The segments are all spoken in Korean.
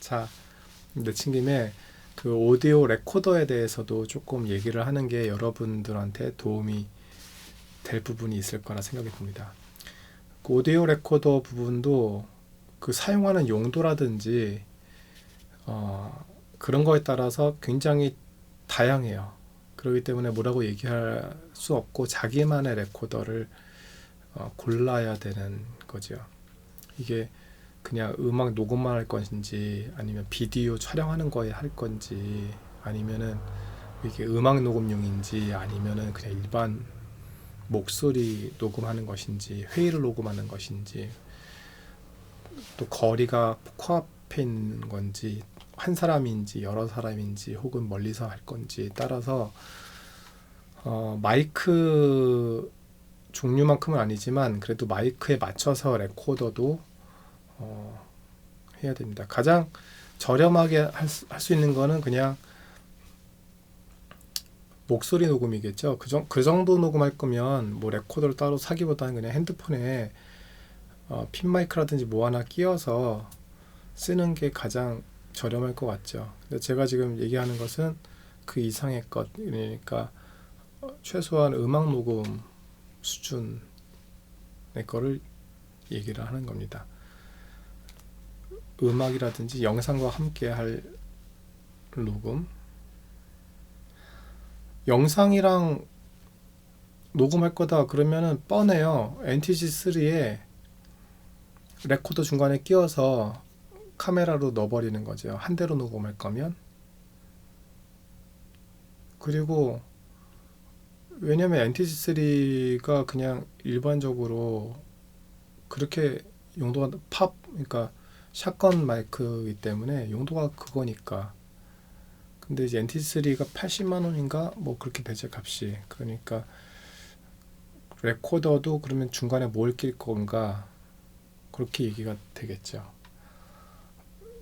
자, 내친 김에 그 오디오 레코더에 대해서도 조금 얘기를 하는 게 여러분들한테 도움이 될 부분이 있을 거라 생각이 듭니다. 그 오디오 레코더 부분도 그 사용하는 용도라든지 그런 거에 따라서 굉장히 다양해요. 그렇기 때문에 뭐라고 얘기할 수 없고 자기만의 레코더를 골라야 되는 거죠. 이게 그냥 음악 녹음만 할 것인지 아니면 비디오 촬영하는 거에 할 건지 아니면은 이게 음악 녹음용인지 아니면은 그냥 일반 목소리 녹음하는 것인지 회의를 녹음하는 것인지 또 거리가 코앞에 있는 건지 한 사람인지 여러 사람인지 혹은 멀리서 할 건지에 따라서 마이크 종류만큼은 아니지만 그래도 마이크에 맞춰서 레코더도 해야 됩니다. 가장 저렴하게 할 수 있는 거는 그냥 목소리 녹음이겠죠. 그 정도 녹음할 거면 뭐 레코더를 따로 사기보다는 그냥 핸드폰에 핀 마이크라든지 뭐 하나 끼워서 쓰는 게 가장 저렴할 것 같죠. 근데 제가 지금 얘기하는 것은 그 이상의 것, 그러니까 최소한 음악 녹음 수준의 거를 얘기를 하는 겁니다. 음악이라든지 영상과 함께 할 녹음, 영상이랑 녹음할 거다 그러면은 뻔해요. NTG3에 레코더 중간에 끼워서 카메라로 넣어버리는 거죠. 한 대로 녹음할 거면. 그리고 왜냐면 NTG3가 그냥 일반적으로 그렇게 용도가 그러니까 샷건 마이크이기 때문에 용도가 그거니까. 근데 이제 NT3가 80만 원인가 뭐 그렇게 되죠, 값이. 그러니까 레코더도 그러면 중간에 뭘 낄 건가 그렇게 얘기가 되겠죠.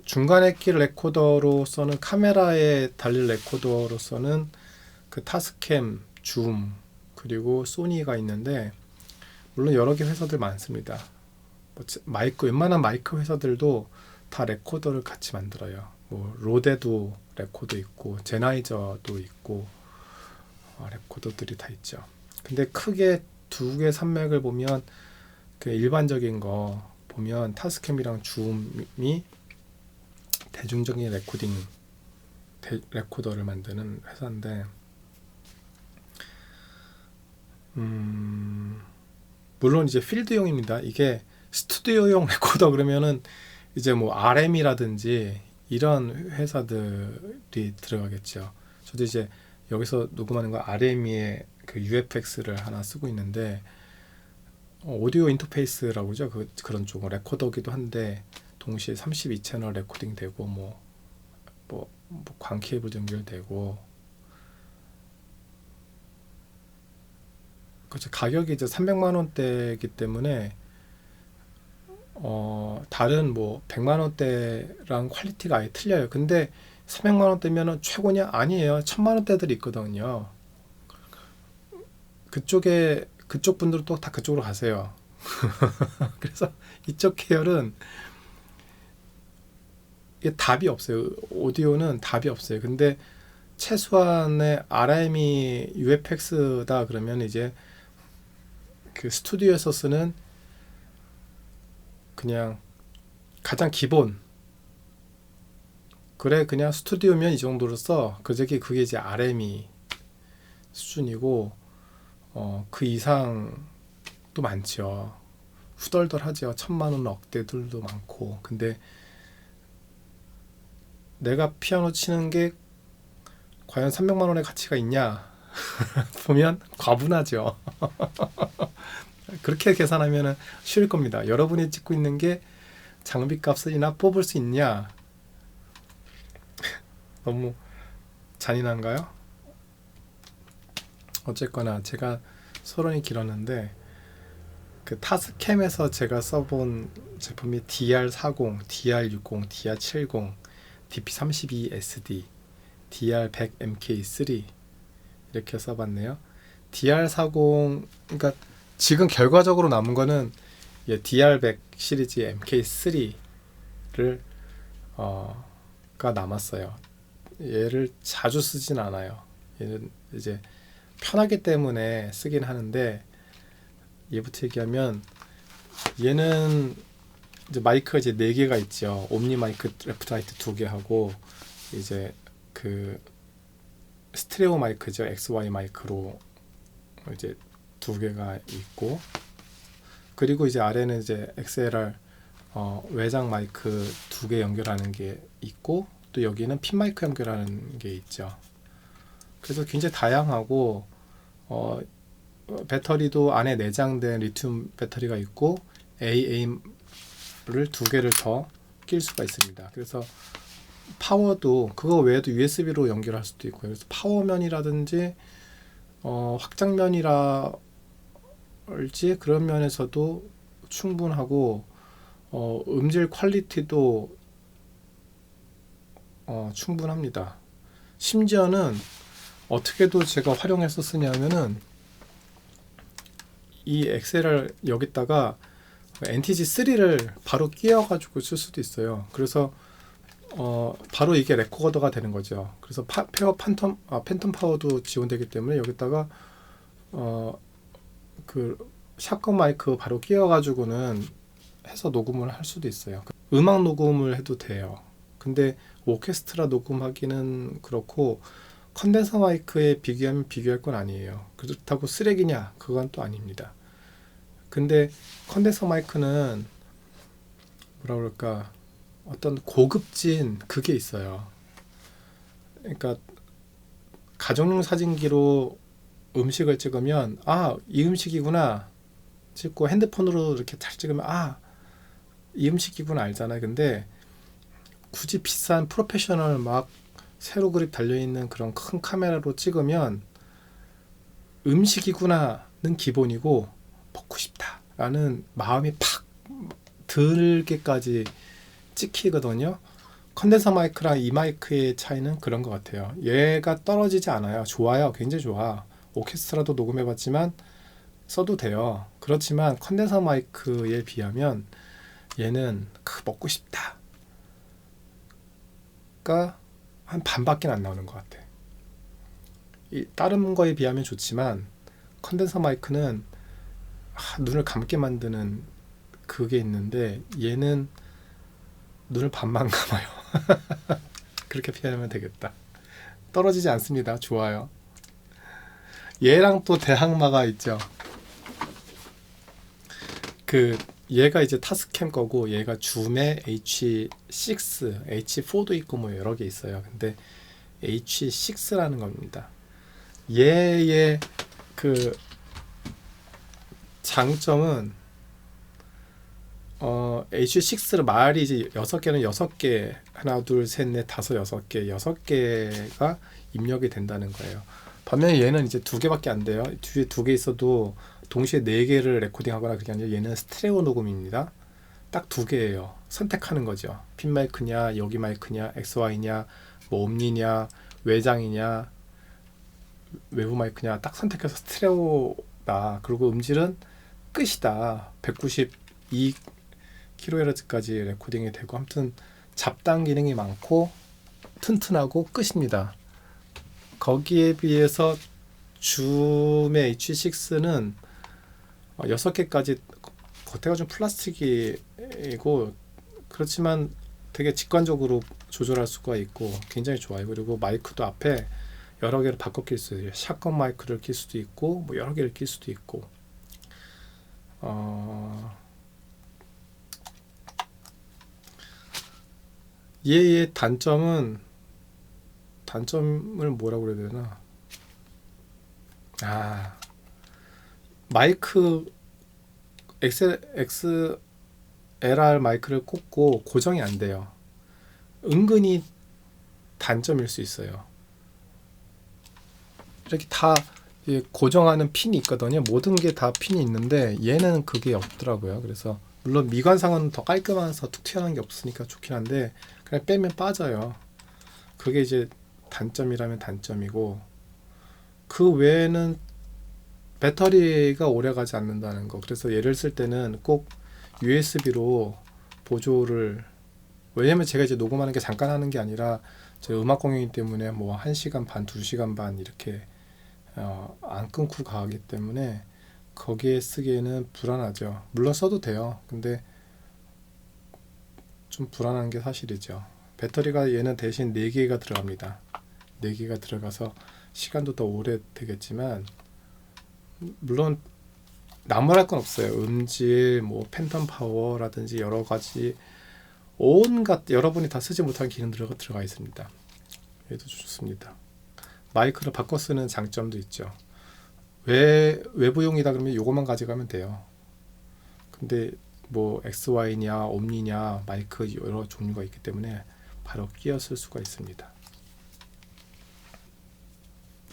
중간에 낄 레코더로서는 카메라에 달릴 레코더로서는 그 타스캠, 줌 그리고 소니가 있는데 물론 여러 개 회사들 많습니다. 마이크 웬만한 마이크 회사들도 다 레코더를 같이 만들어요. 뭐 로데도 레코더 있고 제나이저도 있고 레코더들이 다 있죠. 근데 크게 두 개 산맥을 보면 그 일반적인 거 보면 타스캠이랑 줌이 대중적인 레코더를 만드는 회사인데 물론 이제 필드용입니다. 이게 스튜디오용 레코더 그러면은 이제 뭐 RM이라든지 이런 회사들이 들어가겠죠. 저도 이제 여기서 녹음하는 거 RM의 그 UFX를 하나 쓰고 있는데 오디오 인터페이스라고 하죠. 그런 쪽 레코더기도 한데 동시에 32채널 레코딩 되고 뭐 광 케이블 연결되고 그렇죠. 가격이 이제 300만 원대이기 때문에 다른 뭐 100만 원대랑 퀄리티가 아예 틀려요. 근데 300만 원대면은 최고냐? 아니에요. 1000만 원대들이 있거든요. 그쪽 분들도 다 그쪽으로 가세요. 그래서 이쪽 계열은 이게 답이 없어요. 오디오는 답이 없어요. 근데 최소한의 RM이 UFX다 그러면 이제 그 스튜디오에서 쓰는 그냥 가장 기본 그래 그냥 스튜디오면 이 정도로 써. 그게 이제 RM이 수준이고 그 이상도 많죠. 후덜덜하죠. 1000만 원 억대들도 많고. 근데 내가 피아노 치는 게 과연 300만 원의 가치가 있냐 보면 과분하죠. 그렇게 계산하면 쉬울 겁니다. 여러분이 찍고 있는 게 장비값이나 뽑을 수 있냐? 너무 잔인한가요? 어쨌거나 제가 서론이 길었는데 그 타스캠에서 제가 써본 제품이 DR40, DR60, DR70, DP32SD, DR100MK3 이렇게 써봤네요. DR40 그러니까 지금 결과적으로 남은 거는 DR100 시리즈 MK3를 남았어요. 얘를 자주 쓰진 않아요. 얘는 이제 편하기 때문에 쓰긴 하는데, 얘부터 얘기하면, 얘는 이제 마이크가 이제 4개가 있죠. 옴니 마이크 레프트 라이트 2개 하고, 이제 그 스테레오 마이크죠. XY 마이크로 이제 2개가 있고, 그리고 이제 아래는 이제 XLR 외장 마이크 2개 연결하는 게 있고, 또 여기는 핀 마이크 연결하는 게 있죠. 그래서 굉장히 다양하고, 배터리도 안에 내장된 리튬 배터리가 있고, AA를 2개를 더 낄 수가 있습니다. 그래서 파워도 그거 외에도 USB로 연결할 수도 있고요. 그래서 파워면이라든지 확장면이랄지 그런 면에서도 충분하고, 음질 퀄리티도 충분합니다. 심지어는 어떻게도 제가 활용해서 쓰냐면은, 이 XLR 여기다가 NTG3를 바로 끼워가지고 쓸 수도 있어요. 그래서 바로 이게 레코더가 되는 거죠. 그래서 팬텀 파워도 지원되기 때문에 여기다가 그 샷건 마이크 바로 끼워가지고는 해서 녹음을 할 수도 있어요. 음악 녹음을 해도 돼요. 근데 오케스트라 녹음하기는 그렇고, 컨덴서 마이크에 비교하면 비교할 건 아니에요. 그렇다고 쓰레기냐? 그건 또 아닙니다. 근데 컨덴서 마이크는 뭐라 그럴까, 어떤 고급진 그게 있어요. 그러니까 가정용 사진기로 음식을 찍으면 이 음식이구나 찍고, 핸드폰으로 이렇게 잘 찍으면 이 음식이구나 알잖아요. 근데 굳이 비싼 프로페셔널 막 세로 그립 달려있는 그런 큰 카메라로 찍으면 음식이구나는 기본이고, 먹고 싶다 라는 마음이 팍 들게까지 찍히거든요. 컨덴서 마이크랑 이 마이크의 차이는 그런 것 같아요. 얘가 떨어지지 않아요. 좋아요. 굉장히 좋아. 오케스트라도 녹음해봤지만 써도 돼요. 그렇지만 컨덴서 마이크에 비하면 얘는 먹고 싶다 가 한 반밖에 안 나오는 것 같아. 다른 거에 비하면 좋지만, 컨덴서 마이크는 눈을 감게 만드는 그게 있는데, 얘는 눈을 반만 감아요. 그렇게 표현하면 되겠다. 떨어지지 않습니다. 좋아요. 얘랑 또 대항마가 있죠. 얘가 이제 타스캠 거고, 얘가 줌의 H6, H4도 있고 뭐 여러 개 있어요. 근데 H6라는 겁니다. 얘의 그 장점은 H6를 말이 이제 6개는 6개, 하나 둘 셋 넷 다섯 6개가 입력이 된다는 거예요. 반면에 얘는 이제 2개밖에 안 돼요. 뒤에 2개 있어도 동시에 4개를 레코딩하거나 그게 아니라, 얘는 스테레오 녹음입니다. 딱 2개예요. 선택하는 거죠. 핀 마이크냐, 여기 마이크냐, XY냐, 뭐 옴니냐, 외장이냐, 외부 마이크냐, 딱 선택해서 스테레오다. 그리고 음질은 끝이다. 192kHz까지 레코딩이 되고, 아무튼 잡다한 기능이 많고 튼튼하고 끝입니다. 거기에 비해서 줌의 H6는 6개까지, 겉에가 좀 플라스틱이고 그렇지만 되게 직관적으로 조절할 수가 있고 굉장히 좋아요. 그리고 마이크도 앞에 여러 개를 바꿔 낄 수 있어요. 샷건 마이크를 낄 수도 있고, 뭐 여러 개를 낄 수도 있고. 얘의 단점을 뭐라고 그래야 되나? 마이크 XLR 마이크를 꽂고 고정이 안 돼요. 은근히 단점일 수 있어요. 이렇게 다 고정하는 핀이 있거든요. 모든 게 다 핀이 있는데 얘는 그게 없더라고요. 그래서 물론 미관상은 더 깔끔해서 툭 튀어나온 게 없으니까 좋긴 한데, 그냥 빼면 빠져요. 그게 이제 단점이라면 단점이고, 그 외에는 배터리가 오래 가지 않는다는 거. 그래서 얘를 쓸 때는 꼭 USB로 보조를 왜냐면 제가 이제 녹음하는 게 잠깐 하는 게 아니라 제 음악 공연이기 때문에 뭐 1시간 반, 2시간 반 이렇게 안 끊고 가기 때문에 거기에 쓰기에는 불안하죠. 물론 써도 돼요. 근데 좀 불안한 게 사실이죠. 배터리가 얘는 대신 4개가 들어갑니다. 4개가 들어가서 시간도 더 오래 되겠지만 물론 나무랄 건 없어요. 음질, 뭐 팬텀 파워라든지 여러 가지 온갖 여러분이 다 쓰지 못한 기능들이 들어가 있습니다. 얘도 좋습니다. 마이크를 바꿔 쓰는 장점도 있죠. 외부용이다 그러면 요것만 가져가면 돼요. 근데 뭐 XY냐 옴니냐 마이크 여러 종류가 있기 때문에 바로 끼워 쓸 수가 있습니다.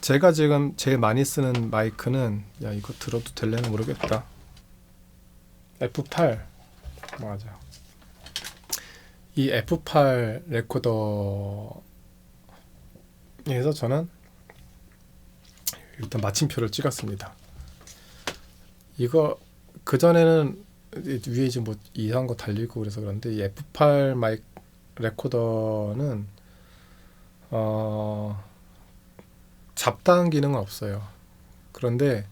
제가 지금 제일 많이 쓰는 마이크는 야 이거 들어도 될려나 모르겠다. F8 맞아. 이 F8 레코더에서 저는 일단 마침표를 찍었습니다. 이거 그 전에는 위에 이제 뭐 이상한 거 달리고 그래서 그런데 이 F8 마이크 레코더는 잡다한 기능은 없어요. 그런데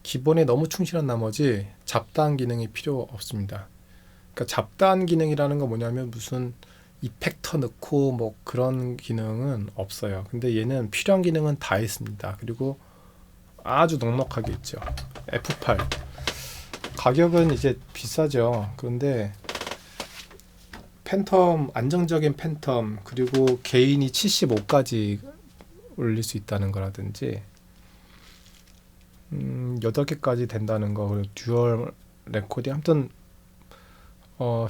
기본에 너무 충실한 나머지 잡다한 기능이 필요 없습니다. 그러니까 잡다한 기능이라는 건 뭐냐면 무슨 이펙터 넣고 뭐 그런 기능은 없어요. 근데 얘는 필요한 기능은 다 있습니다. 그리고 아주 넉넉하게 있죠. F8 가격은 이제 비싸죠. 그런데 팬텀 안정적인 팬텀 그리고 게인이 75까지 올릴 수 있다는 거라든지 8개까지 된다는 거 그리고 듀얼 레코딩 아무튼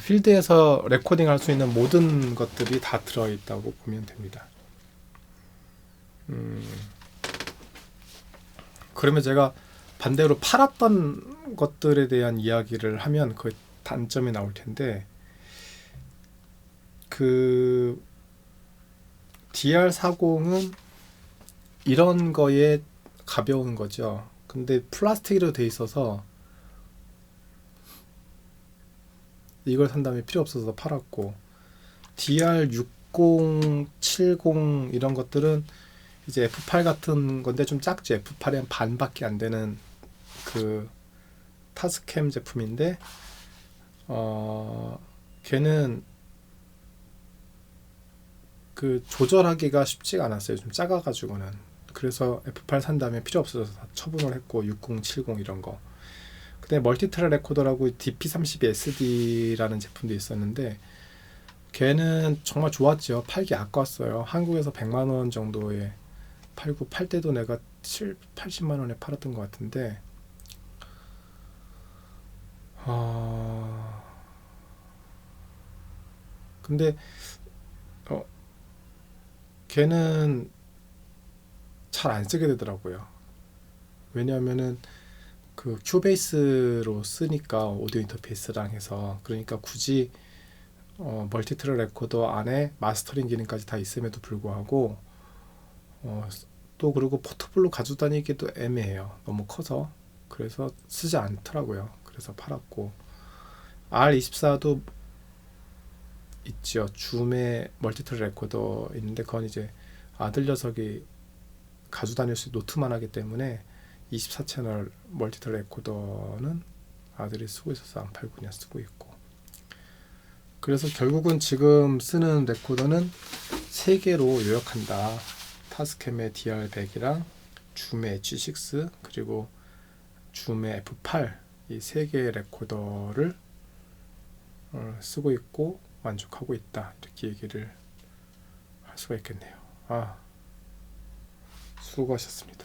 필드에서 레코딩 할 수 있는 모든 것들이 다 들어있다고 보면 됩니다. 그러면 제가 반대로 팔았던 것들에 대한 이야기를 하면 그 단점이 나올 텐데 그 DR40은 이런 거에 가벼운 거죠. 근데 플라스틱으로 돼 있어서 이걸 산 다음에 필요 없어서 팔았고 DR60, 70 이런 것들은 이제 F8 같은 건데 좀 작죠. F8의 한 반밖에 안 되는 그 타스캠 제품인데 걔는 그 조절하기가 쉽지가 않았어요. 좀 작아가지고는. 그래서 F8 산 다음에 필요 없어서 다 처분을 했고 60, 70 이런 거. 근데 멀티트랙 레코더라고 DP32SD라는 제품도 있었는데 걔는 정말 좋았죠. 팔기 아까웠어요. 한국에서 100만 원 정도에 팔고 팔 때도 내가 80만 원에 팔았던 것 같은데 근데 걔는 잘 안 쓰게 되더라고요. 왜냐하면은 그 큐베이스로 쓰니까 오디오 인터페이스랑 해서 그러니까 굳이 멀티트랙 레코더 안에 마스터링 기능까지 다 있음에도 불구하고 또 그리고 포터블로 가지고 다니기도 애매해요. 너무 커서. 그래서 쓰지 않더라고요. 그래서 팔았고 R24도 있죠. 줌의 멀티트랙 레코더 있는데 그건 이제 아들 녀석이 가지고 다닐 수 노트만 하기 때문에 24채널 멀티트랙 레코더는 아들이 쓰고 있어서 안 팔고 그냥 쓰고 있고 그래서 결국은 지금 쓰는 레코더는 3개로 요약한다. 타스캠의 DR100이랑 줌의 H6 그리고 줌의 F8 이 3개의 레코더를 쓰고 있고 만족하고 있다. 이렇게 얘기를 할 수가 있겠네요. 수고하셨습니다.